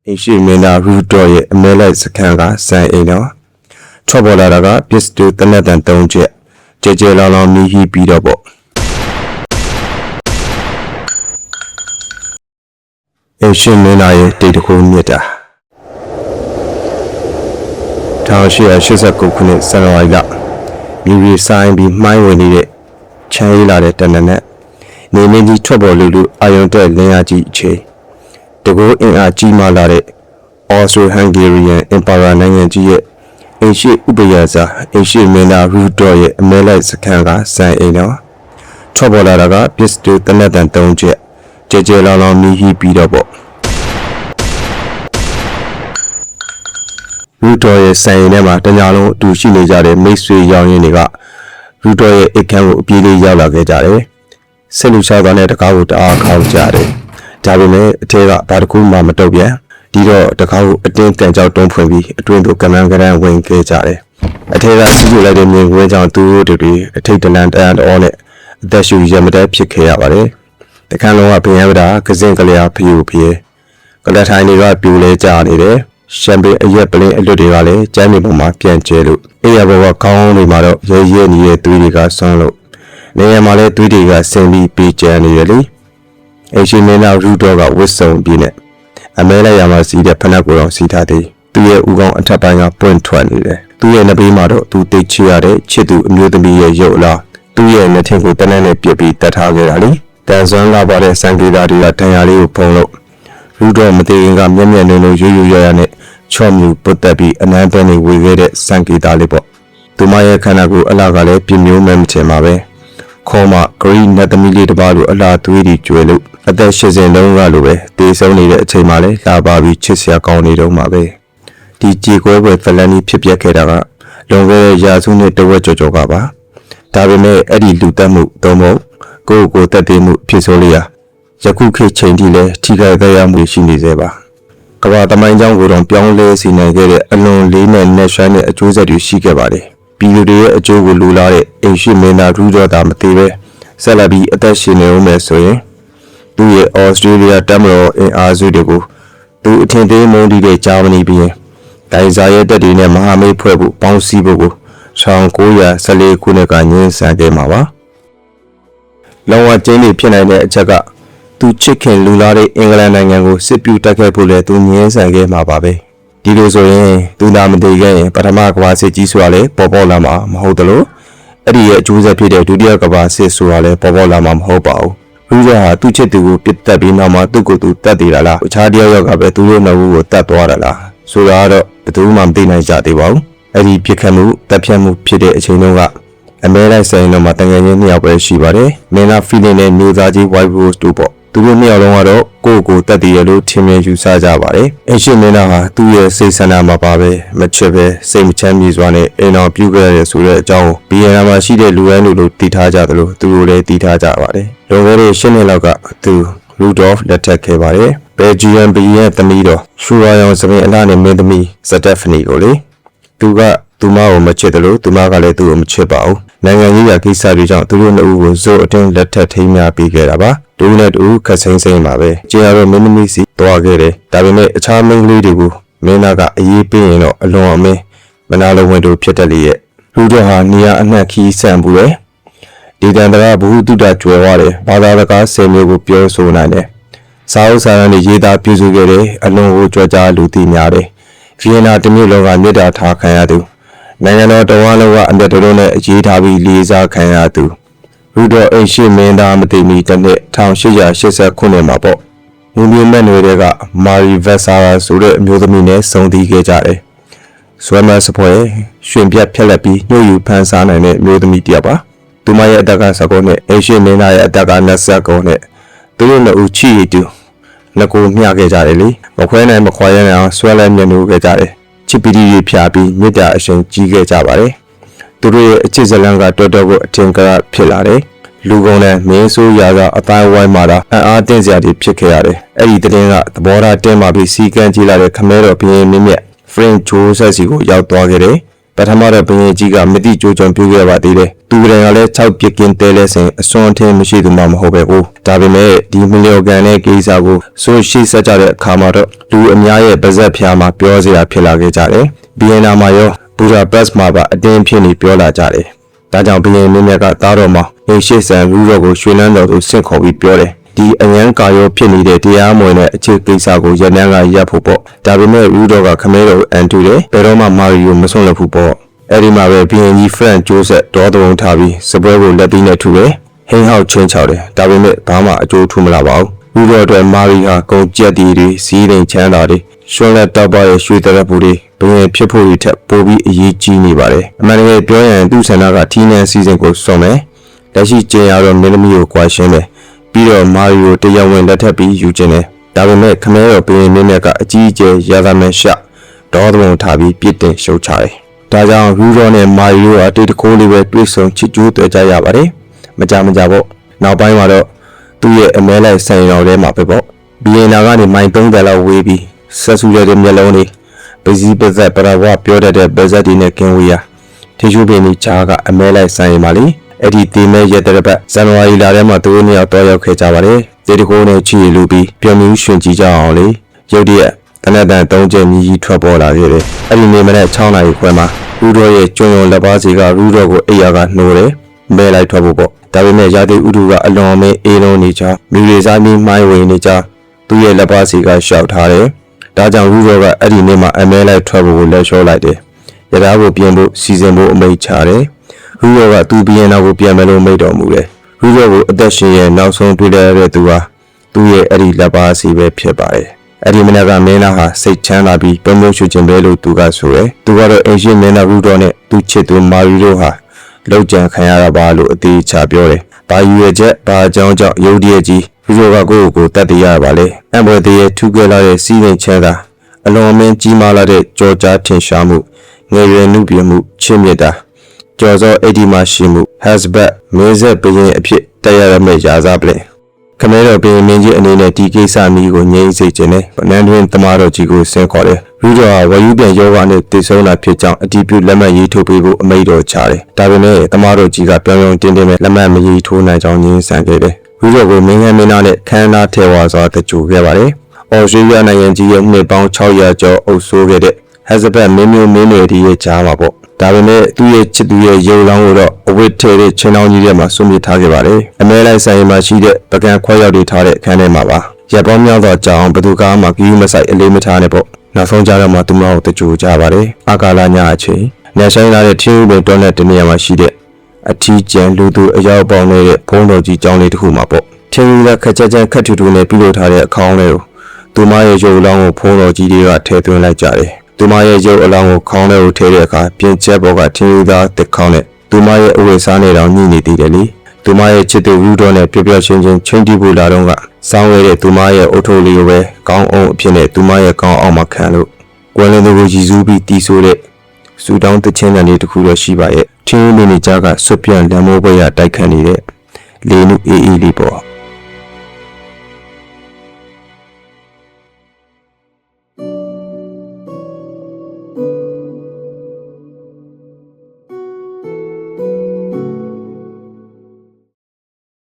အိမ်ရှိမင်းသားရူတော်ရဲ့အမဲလိုက်စခန်းကစံအိမ်တော်ထွက်ပေါ်လာတာကပစ္စတိုတနက်တန်3ချက်ကြဲကြဲလောင်လောင်မြည်ပြီးတော့ပေါ့အိမ်ရှိမင်းသားရဲ့တိတ်တခုမြစ်တာ1889ခုနှစ်ဇန်နဝါရီလမြည်ရီဆိုင်ပြီးမှိုင်းဝင်နေတဲ့ချမ်းရေးလာတဲ့တနက်နဲ့နေမင်းကြီးထွက်ပေါ်လူအာယုံတက်လင်းအားကြီးအခြေတကူအင်အားကြီးမားလာတဲ့ Austro-Hungarian Empire နိုင်ငံကြီးရဲ့အိမ်ရှိဥပယာစာအိမ်ရှိမင်းသားရူတော်ရဲ့အမဲလိုက်စခန်းကစံအိမ်တော်ထွက်ပေါ်လာတာကပစ္စတိုတနက်တန်3ချက်ကြဲကြဲလောင်လောင်မြည်ပြီးတော့ပေါ့ရူတော်ရဲ့စံအိမ်ထဲမှာတညာလုံးအတူရှိနေကြတဲ့မိတ်ဆွေရောင်ရင်းတွေကရူတော်ရဲ့အိတ်ခမ်းကိုအပြေးလေးရောက်လာခဲ့ကြတယ်ဆက်လူချသွားတဲ့တကားကိုတအားခေါင်းကြတယ်ဒါပေမဲ့အထက်ကဘာတစ်ခုမှမတုတ်ပြန်ဒီတော့တကားကိုအတင်းကန်ကြောက်တုံးဖွင့်ပြီးအတွင်းသို့ကမန်းကရန်ဝင်ခဲ့ကြတယ်အထက်ကစီးကျလိုက်တဲ့မြင်ကွင်းကြောင့်သူတို့တွေအထိတ်တလန့်တန်းတော်နဲ့အသက်ရှူရမတဲဖြစ်ခဲ့ရပါတယ်တခန်းလုံးကဘယံဝဒကစင်ကလျာဖျူဖျဲကလထိုင်တွေကပြူလဲကြနေတယ်ရှမ်ပိအရက်ပလင်းအလွတ်တွေကလည်းကျမ်းမြေပေါ်မှာပြန်ကျဲလို့အေးရဘောကခေါင်းတွေမှာတော့ရဲရဲနေတဲ့သွေးတွေကဆွမ်းလို့နေရာမှာလည်းသွေးတွေကဆင်ပြီးပြေးကျန်နေတယ်လေအရှင်မင်းသားရူတော်ကဝစ်စုံပြင်းနဲ့အမဲလိုက်ရမှာစီးတဲ့ဖနက်ကိုတော့စီးထားသေးသူရဲ့ဦးခေါင်းအထက်ပိုင်းကပွင့်ထွက်နေတယ်သူရဲ့နှပေးမှာတော့သူတိတ်ချရတဲ့ချစ်သူအမျိုးသမီးရဲ့ရုပ်လားသူ့ရဲ့နှထင်ကိုတနက်နဲ့ပြစ်ပြီးတတ်ထားခဲ့တာလေတန်ဆွမ်းလာပါတဲ့စံကေတာတွေကတန်ရာလေးကိုဖုံးလို့ရူတော်မသေးရင်ကမျက်မျက်နှုံနှုံရွရွရရနဲ့ချော့မြူပုတ်တက်ပြီးအနမ်းတန်းနေဝေခဲ့တဲ့စံကေတာလေးပေါ့သူမရဲ့ခန္ဓာကိုယ်အလားကလည်းပြမျိုးမဲမချင်ပါပဲခေါ်မှဂရီနတ်သမီးလေးတစ်ပါးလိုအလားသွေးတွေကျွေလို့အသက်80လုံးကလိုပဲတေးဆုံးနေတဲ့အချိန်မှလည်းလာပါပြီးချစ်စရာကောင်းနေတော့မှာပဲဒီကြေကွဲပွဲဖလန်ကြီးဖြစ်ပျက်ခဲ့တာကလွန်ခဲ့တဲ့ရာစုနှစ်တဝက်ကျော်ကျော်ကပါဒါပေမဲ့အဲ့ဒီလူတက်မှုသုံးဖို့ကိုတက်သေးမှုဖြစ်ဆိုလေးရယခုခေတ်ချိန်ထိလည်းထိခိုက်သက်ရောက်မှုရှိနေသေးပါကမ္ဘာတမိုင်းကြောင်းကိုတော့ပြောင်းလဲစေနိုင်ခဲ့တဲ့အလွန်လေးနဲ့နှက်ရွှမ်းတဲ့အကျိုးဆက်တွေရှိခဲ့ပါတယ်ပြည်သူတွေရဲ့အကျိုးကိုလူလာတဲ့အိမ်ရှိမင်းသားရူတော်တာမသေးပဲဆက်လက်ပြီးအသက်ရှင်နေဦးမယ်ဆိုရင်သူ့ရဲ့ဩစတြေးလျတမတော်အင်အားစုတွေကိုသူအထင်သေးမုန်းတီးတဲ့ဂျာမနီပြီးရင်ဒိုင်ဇာရဲ့တပ်တွေနဲ့မဟာမိတ်ဖွဲ့ဖို့ပေါင်းစည်းဖို့ကို1914ခုနှစ်ကညှင်းဆန်ခဲ့မှာပါလောဝကျင်းတွေဖြစ်နိုင်တဲ့အချက်ကသူချစ်ခင်လူလာတဲ့အင်္ဂလန်နိုင်ငံကိုစစ်ပြူတိုက်ခိုက်ဖို့လဲသူညှင်းဆန်ခဲ့မှာပါပဲဒီလိုဆိုရင်သူသာမတည်ခဲ့ရင်ပထမကမ္ဘာစစ်ကြီးဆိုတာလဲပေါ်လာမှာမဟုတ်သလိုအဲ့ဒီရဲ့အကျိုးဆက်ဖြစ်တဲ့ဒုတိယကမ္ဘာစစ်ဆိုတာလဲပေါ်လာမှာမဟုတ်ပါဘူးရူရဟာသူ့ချစ်သူကိုပြစ်တက်ပြီးနောက်မှာသူ့ကိုယ်သူတတ်သေးတာလားအခြားတယောက်ကပဲသူတို့နှစ်ဦးကိုတတ်သွားတာလားဆိုတာတော့ဘယ်သူမှမသိနိုင်ကြသေးပါဘူးအဲ့ဒီပြစ်ခတ်မှုတပ်ဖြတ်မှုဖြစ်တဲ့အချိန်တုန်းကအမဲလိုက်ဆိုင်တော့မှတန်ငယ်ချင်း2ယောက်ပဲရှိပါတယ်မင်းသားဖီလင်းနဲ့မျိုးသားကြီး White Rose တို့ပေါ့သူတို့2ယောက်လုံးကတော့ကိုတတ်တည်ရလို့ထင်မြင်ယူဆကြပါတယ်အရှင်မင်းသားဟာသူ့ရဲ့စိတ်ဆန္ဒမှာပါပဲမချစ်ပဲစိတ်မချမ်းမြေစွာနဲ့အိမ်တော်ပြုခဲ့ရဆိုတဲ့အကြောင်းကိုဘီယန်နာမှာရှိတဲ့လူရန်တို့လိုတည်ထားကြသလိုသူတို့လည်းတည်ထားကြပါတယ်လွန်ခဲ့တဲ့10နှစ်လောက်ကသူရူဒေါ့ဖ်လက်ထက်ခဲ့ပါတယ်ဘယ်ဂျီယန်ဘီရဲ့သမီးတော်ရှူရာယောင်စပင်အလားနဲ့မင်းသမီးစတက်ဖနီကိုလေသူကသူမကိုမချစ်တယ်လို့သူမကလည်းသူ့ကိုမချစ်ပါဘူးနိုင်ငံကြီးကကိစ္စတွေကြောင့်သူတို့နှစ်ဦးကိုဇို့အတင်းလက်ထက်ထိမ်းများပေးခဲ့တာပါဒူးနဲ့တူခက်စိမ့်ပါပဲကျင်ရတော့မင်းသမီးစီသွားခဲ့တယ်ဒါပေမဲ့အခြားမင်းကလေးတွေကိုမင်းသားကအရေးပေးရင်တော့အလွန်အမင်းမနာလိုဝင်တို့ဖြစ်တတ်လေရဲ့လူတို့ဟာနေရာအနှံ့ခီးဆန့်ဘူးလေဒီတန်တရာဘုဟုတုတကျွယ်ဝတယ်ဘာသာစကား10မျိုးကိုပြောဆိုနိုင်တယ်စာအုပ်စာတမ်းတွေရေးသားပြုစုခဲ့တယ်အလွန်ကိုကြွကြားလူသိများတယ်ဗီယက်နာတမျိုးလောကမြစ်တာထားခံရသူနိုင်ငံတော်တဝန်းလုံးကအမြတ်တော်နဲ့အရေးထားပြီးလေးစားခံရသူရူတော်အိမ်ရှိမင်းသားမသိမီတနှစ်1880ခုနှစ်မှာပေါ့ငွေမျိုးမဲ့တွေကမာရီဗက်ဆာဆိုတဲ့အမျိုးသမီးနဲ့စုံသီးခဲ့ကြတယ်ဆွဲမစပွဲရွှင်ပြတ်ဖြက်လက်ပြီးညှို့ယူဖန်ဆားနိုင်တဲ့အမျိုးသမီးတစ်ယောက်ပါသူမရဲ့အသက်က19နဲ့အိမ်ရှိမင်းသားရဲ့အသက်က29နဲ့သူတို့နှစ်ဦးချီတူလက်ကိုမျှခဲ့ကြတယ်လေမခွဲနိုင်မခွာရနိုင်အောင်ဆွဲလဲမြင်လို့ခဲ့ကြတယ်ချစ်ပီတီဖြာပြီးမြစ်တာအရှင်ကြီးခဲ့ကြပါတယ်သူတို့ရဲ့အချစ်ဇလံကတော်တော်ကိုအထင်ကရဖြစ်လာတယ်လူကုန်နဲ့မင်းဆိုးရာကအတိုင်းဝိုင်းမှာတာအားတင်းစရာတွေဖြစ်ခဲ့ရတယ်အဲ့ဒီတင်းကသဘောထားတင်းမာပြီးစီကန်းကြီးလာတဲ့ခမဲတော်ဘင်းမြင့်မြတ်ဖရင်ဂျိုးဆက်စီကိုရောက်သွားခဲ့တယ် ပထမတော့ဘရင်ကြီးကမတိကြိုးကြံပြုခဲ့ပါသေးတယ်သူကလည်း6ပြစ်ကင်းတဲလဲစဉ်အစွမ်းထင်းမရှိသူမှမဟုတ်ပဲဘူးဒါပေမဲ့ဒီမီလီယံကန်တဲ့ကိစ္စကိုဆိုရှိဆက်ကြတဲ့အခါမှာတော့လူအများရဲ့ပါဇက်ဖျားမှာပြောစရာဖြစ်လာခဲ့ကြတယ်ဘီယန်နာမှာရောဘူဒါဘတ်မှာပါအတင်းဖြစ်နေပြောလာကြတယ်ဒါကြောင့်ဘီယန်မင်းမြတ်ကသားတော်မှာအိမ်ရှိဆန်ရူတော်ကိုရွှေလန်းတော်သို့ဆင့်ခေါ်ပြီးပြောတယ်ဒီအញ្ញံကာရောဖြစ်နေတဲ့တရားမဝင်တဲ့အခြေကိစ္စကိုရနန်းကရပ်ဖို့ပေါ့ဒါပေမဲ့ရူတော်ကခမဲတော်အန်တူတယ်ဘယ်တော့မှမာရီယိုမဆွန့်လွတ်ဘူးပေါ့အဲ့ဒီမှာပဲဘီယန်ကြီးဖရန့်ဂျိုးဆက်ဒေါ်သုံးထားပြီးစပွဲကိုလက်သီးနဲ့ထုတယ်ဟင်းဟောက်ချင်းချောက်တယ်ဒါပေမဲ့ဘာမှအကျိုးထူမလာပါဘူးရူတော်အတွက်မာရီဟာကုန်ကြက်တီတွေစီးတိမ်ချမ်းသာတွေရွှန်းလက်တော့ပါရဲ့ရွှေတရက်ပူတွေဘယ်ဖြစ်ဖို့ထက်ပိုပြီးအရေးကြီးနေပါတယ်အမှန်တကယ်ပြောရင်သူ့ဆန္ဒကထီးနှံစီစဉ်ကိုစုံမယ်လက်ရှိကျင်းရတော့မင်းသမီးကိုကွာရှင်းတယ်ပြီးတော့မာရီကိုတရားဝင်လက်ထပ်ပြီးယူခြင်းတယ်ဒါပေမဲ့ခမဲတော်ဘင်းမင်းမြတ်ကအကြီးအကျယ်ရသမဲရှဒေါ်သုံးထားပြီးပြစ်တင်ရှုတ်ချတယ်ဒါကြောင့်ရူတော်နဲ့မာရီတို့အတိတ်တကိုးလေးပဲတွေ့ဆုံချစ်ကြိုးတွေ့ကြရပါတယ်မကြပေါ့နောက်ပိုင်းမှာတော့သူ့ရဲ့အမဲလိုက်ဆိုင်တော်ထဲမှာပဲပေါ့ဘီယန်နာကနေမိုင်30လောက်ဝေးပြီးဆက်ဆူရတဲ့မျက်လုံးလေးပစည်းပဇက်ပရဝပြောတတ်တဲ့ဗဇက်ဒီနဲ့ကင်းဝေးရထေရှုပင်ကြီးချားကအမဲလိုက်ဆိုင်ပါလေအဲ့ဒီတေမဲရက်တဲ့ဘက်ဇန်နဝါရီလထဲမှာသူတို့နှစ်ယောက်တော့ရောက်ခဲ့ကြပါတယ်တေတကိုးနဲ့ချီလူပြီးပြုံးမှုရှင်ကြည့်ကြအောင်လေရုတ်တရက်တနက်တန်3ချက်မြည်ကြီးထွက်ပေါ်လာခဲ့တယ်အဲ့ဒီနေ့မနေ့6နာရီခွဲမှာရူတော်ရဲ့ကျွန်းရုံလက်ပါစီကရူတော်ကိုအိယာကနှိုးတယ်မဲလိုက်ထွက်ဖို့ပေါ့ဒါပေမဲ့ရာသီဥတုကအလွန်အမင်းအေးလုံးနေချမြူရီစားပြီးမိုင်းဝင်နေချသူ့ရဲ့လက်ပါစီကရှောက်ထားတယ်ဒါကြောင့်ရူတော်ကအဲ့ဒီနေ့မှာအမဲလိုက်ထွက်ဖို့လက်လျှော့လိုက်တယ်ရထားကိုပြင်ဖို့စီစဉ်ဖို့အမိန့်ချတယ်ရူတော်ကသူ့ဘီယန်နာကိုပြန်မယ်လို့မိန့်တော်မူတယ်ရူတော်ကိုအသက်ရှင်ရဲ့နောက်ဆုံးတွေ့တဲ့သူဟာသူ့ရဲ့အဲ့ဒီလက်ပါစီပဲဖြစ်ပါတယ်အဲ့ဒီမနက်ကမင်းသားဟာစိတ်ချမ်းသာပြီးပြုံးပြုံးရွှင်ချင်ပဲလို့သူကဆိုတယ်သူကတော့အင်ရှင်မင်းသားရူတော်နဲ့သူ့ချစ်သူမာရီတို့ဟာလောက်ကြံခံရတာပါလို့အသေးချပြောတယ်ဘာယူရဲ့ချက်ဘာအကြောင်းကြောင့်ရုပ်တရက်ကြီးရူတော်ကကိုတတ်တရပါလေအံဘွယ်တည်းရဲ့ထူးကလာတဲ့စီးရင်ချမ်းသာအလွန်အမင်းကြီးမားလာတဲ့ကြော်ကြားထင်ရှားမှုငယ်ရွယ်နှုတ်ပြမှုချစ်မြတ်တာကျော်စောအဲ့ဒီမှာရှိမှု hasbat မင်းဆက်ပရင်အဖြစ်တက်ရမယ့်ရာဇပလင်ခမဲတော်ပင်မင်းကြီးအနေနဲ့ဒီကိစ္စမီးကိုငြိမ်းစေခြင်းနဲ့နန်းတွင်တမတော်ကြီးကိုဆင့်ခေါ်တယ်ရူတော်ဟာဝယူပြန်ယောဂနဲ့တည်ဆုံလာဖြစ်ကြောင်းအတည်ပြုလက်မှတ်ရေးထိုးပေးဖို့အမိန့်တော်ချတယ်ဒါပေမဲ့တမတော်ကြီးကပြောင်းပြောင်းတင်းတင်းနဲ့လက်မှတ်မရေးထိုးနိုင်ကြောင်းငြင်းဆန်ခဲ့တယ်ရူတော်ကိုမင်းဟန်မင်းသားနဲ့ခန်းသားထဲဝါစွာတကြိုခဲ့ပါတယ်အော်စတြေးလျနိုင်ငံကြီးရဲ့နှစ်ပေါင်း600ကျော်အုပ်စိုးခဲ့တဲ့ဟက်ဇဘတ်မင်းမျိုးမင်းတွေဒီရဲ့ကြားမှာပေါ့ဒါပေမဲ့သူ့ရဲ့ချစ်သူရဲ့ရုပ်လောင်းကိုတော့အဝတ်ထဲတဲ့ချင်းလောင်းကြီးထဲမှာဆွမြထားခဲ့ပါတယ်အမဲလိုက်ဆိုင်မှာရှိတဲ့ပကံခွဲရောက်တွေထားတဲ့အခန်းထဲမှာပါရပ်ပေါင်းများသောကြောင်ဘသူကားမှကီးမဆိုင်အလေးမထားနဲ့ပေါ့နောက်ဆုံးကြတော့မှသူမကိုတကြိုကြပါတယ်အာကာလညအချိန်ညဆိုင်လာတဲ့ထင်းဥပင်တော်နဲ့တနေရာမှာရှိတဲ့အထီးကျန်လူသူအရောက်ပေါင်းနေတဲ့ဘုံတော်ကြီးကျောင်းလေးတစ်ခုမှာပေါ့ထင်းဥကခက်ချက်ချက်ခက်ထူထူနဲ့ပြုလုပ်ထားတဲ့အခေါင်းလေးကိုသူမရဲ့ရုပ်လောင်းကိုဘုံတော်ကြီးတွေကထည့်သွင်းလိုက်ကြတယ်သူမရဲ့ရုပ်အလောင်းကိုခေါင်းထဲကိုထည့်တဲ့အခါပြင်ချက်ပေါ်ကထင်းဥသားတစ်ခေါင်းနဲ့သူမရဲ့အဝတ်စားနေတော့ညှိနေသေးတယ်လေသူမရဲ့ချစ်သူရူတော်နဲ့ပျော်ပျော်ရွှင်ရွှင်ချင်းတီးပူလာတော့ကစောင်းရတဲ့သူမရဲ့အုတ်ထိုးလေးကိုပဲကောင်းအောင်အဖြစ်နဲ့သူမရဲ့ကောင်းအောင်မှခံလို့ကွယ်လွန်သူကိုရည်စူးပြီးတီးဆိုတဲ့စူတောင်းတခြင်းတဲ့တစ်ခုတော့ရှိပါရဲ့ထင်းလေးနေကြကဆွပြန့်လမ်းမိုးပွဲရတိုက်ခတ်နေတဲ့လေနုအေးအေးလေးပေါ့